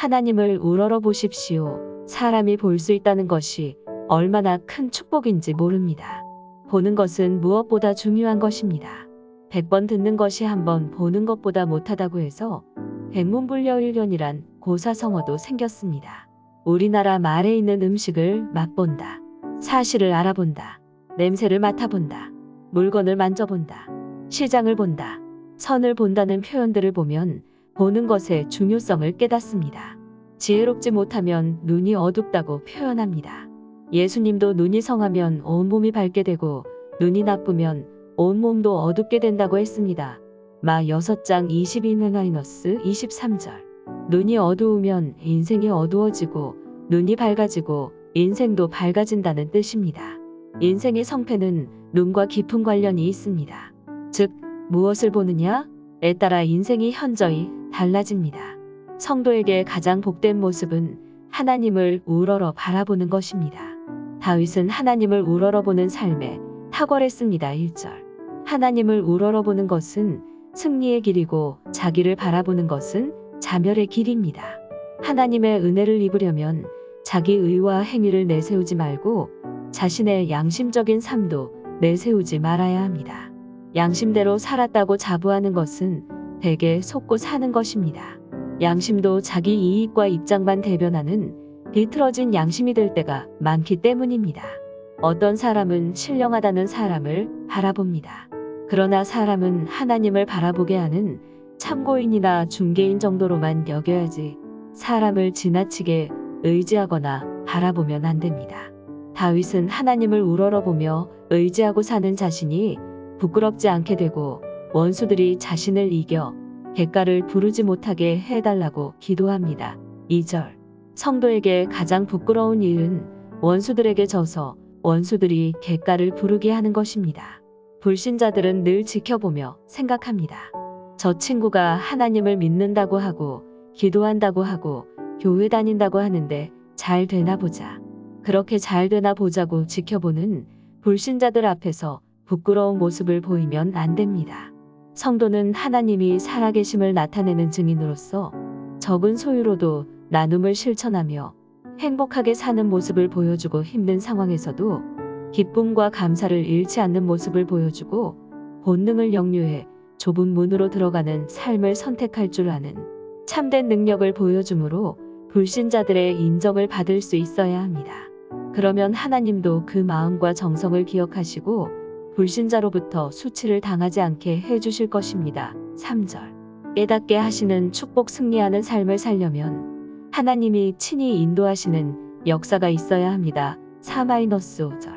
하나님을 우러러 보십시오. 사람이 볼 수 있다는 것이 얼마나 큰 축복인지 모릅니다. 보는 것은 무엇보다 중요한 것입니다. 100번 듣는 것이 한 번 보는 것보다 못하다고 해서 백문불여일견이란 고사성어도 생겼습니다. 우리나라 말에 있는 음식을 맛본다, 사실을 알아본다, 냄새를 맡아본다, 물건을 만져본다, 시장을 본다, 선을 본다는 표현들을 보면 보는 것의 중요성을 깨닫습니다. 지혜롭지 못하면 눈이 어둡다고 표현합니다. 예수님도 눈이 성하면 온몸이 밝게 되고 눈이 나쁘면 온몸도 어둡게 된다고 했습니다. 마 6장 22-23절. 눈이 어두우면 인생이 어두워지고 눈이 밝아지고 인생도 밝아진다는 뜻입니다. 인생의 성패는 눈과 깊은 관련이 있습니다. 즉 무엇을 보느냐에 따라 인생이 현저히 달라집니다. 성도에게 가장 복된 모습은 하나님을 우러러 바라보는 것입니다. 다윗은 하나님을 우러러 보는 삶에 탁월했습니다. 1절. 하나님을 우러러 보는 것은 승리의 길이고 자기를 바라보는 것은 자멸의 길입니다. 하나님의 은혜를 입으려면 자기 의와 행위를 내세우지 말고 자신의 양심적인 삶도 내세우지 말아야 합니다. 양심대로 살았다고 자부하는 것은 대개 속고 사는 것입니다. 양심도 자기 이익과 입장만 대변하는 비틀어진 양심이 될 때가 많기 때문입니다. 어떤 사람은 신령하다는 사람을 바라봅니다. 그러나 사람은 하나님을 바라보게 하는 참고인이나 중개인 정도로만 여겨야지 사람을 지나치게 의지하거나 바라보면 안 됩니다. 다윗은 하나님을 우러러보며 의지하고 사는 자신이 부끄럽지 않게 되고 원수들이 자신을 이겨 객가를 부르지 못하게 해달라고 기도합니다. 2절. 성도에게 가장 부끄러운 일은 원수들에게 져서 원수들이 객가를 부르게 하는 것입니다. 불신자들은 늘 지켜보며 생각합니다. 저 친구가 하나님을 믿는다고 하고 기도한다고 하고 교회 다닌다고 하는데 잘 되나 보자. 그렇게 잘 되나 보자고 지켜보는 불신자들 앞에서 부끄러운 모습을 보이면 안 됩니다. 성도는 하나님이 살아계심을 나타내는 증인으로서 적은 소유로도 나눔을 실천하며 행복하게 사는 모습을 보여주고 힘든 상황에서도 기쁨과 감사를 잃지 않는 모습을 보여주고 본능을 역류해 좁은 문으로 들어가는 삶을 선택할 줄 아는 참된 능력을 보여주므로 불신자들의 인정을 받을 수 있어야 합니다. 그러면 하나님도 그 마음과 정성을 기억하시고 불신자로부터 수치를 당하지 않게 해주실 것입니다. 3절. 깨닫게 하시는 축복 승리하는 삶을 살려면 하나님이 친히 인도하시는 역사가 있어야 합니다. 4-5절.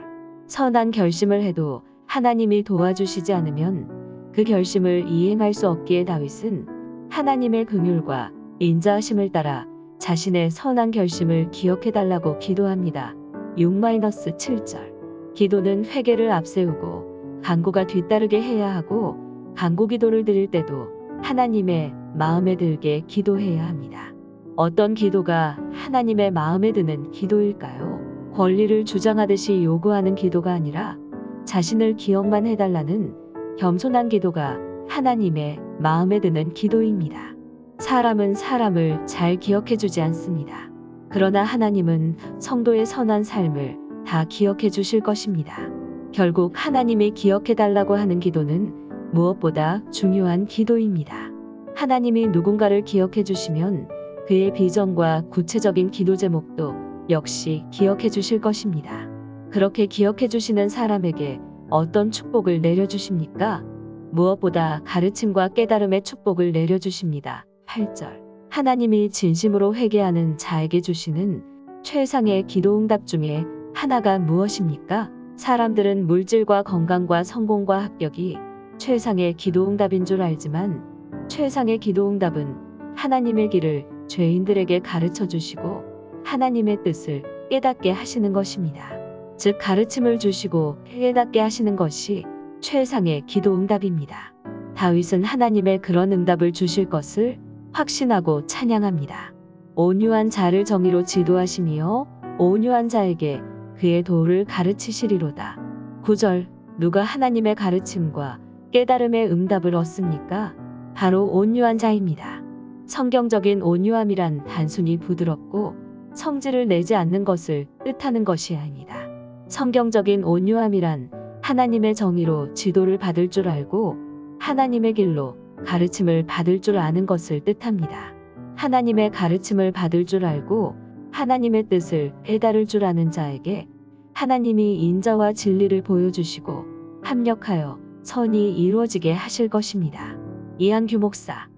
선한 결심을 해도 하나님이 도와주시지 않으면 그 결심을 이행할 수 없기에 다윗은 하나님의 긍휼과 인자하심을 따라 자신의 선한 결심을 기억해달라고 기도합니다. 6-7절. 기도는 회개를 앞세우고 간구가 뒤따르게 해야 하고 간구 기도를 드릴 때도 하나님의 마음에 들게 기도해야 합니다. 어떤 기도가 하나님의 마음에 드는 기도일까요? 권리를 주장하듯이 요구하는 기도가 아니라 자신을 기억만 해달라는 겸손한 기도가 하나님의 마음에 드는 기도입니다. 사람은 사람을 잘 기억해주지 않습니다. 그러나 하나님은 성도의 선한 삶을 다 기억해 주실 것입니다. 결국 하나님이 기억해달라고 하는 기도는 무엇보다 중요한 기도입니다. 하나님이 누군가를 기억해 주시면 그의 비전과 구체적인 기도 제목도 역시 기억해 주실 것입니다. 그렇게 기억해 주시는 사람에게 어떤 축복을 내려주십니까? 무엇보다 가르침과 깨달음의 축복을 내려주십니다. 8절. 하나님이 진심으로 회개하는 자에게 주시는 최상의 기도응답 중에 하나가 무엇입니까? 사람들은 물질과 건강과 성공과 합격이 최상의 기도응답인 줄 알지만 최상의 기도응답은 하나님의 길을 죄인들에게 가르쳐 주시고 하나님의 뜻을 깨닫게 하시는 것입니다. 즉 가르침을 주시고 깨닫게 하시는 것이 최상의 기도응답입니다. 다윗은 하나님의 그런 응답을 주실 것을 확신하고 찬양합니다. 온유한 자를 정의로 지도하시며 온유한 자에게 그의 도를 가르치시리로다. 9절. 누가 하나님의 가르침과 깨달음의 응답을 얻습니까? 바로 온유한 자입니다. 성경적인 온유함이란 단순히 부드럽고 성질을 내지 않는 것을 뜻하는 것이 아니다. 성경적인 온유함이란 하나님의 정의로 지도를 받을 줄 알고 하나님의 길로 가르침을 받을 줄 아는 것을 뜻합니다. 하나님의 가르침을 받을 줄 알고 하나님의 뜻을 깨달을 줄 아는 자에게 하나님이 인자와 진리를 보여주시고 합력하여 선이 이루어지게 하실 것입니다. 이한규 목사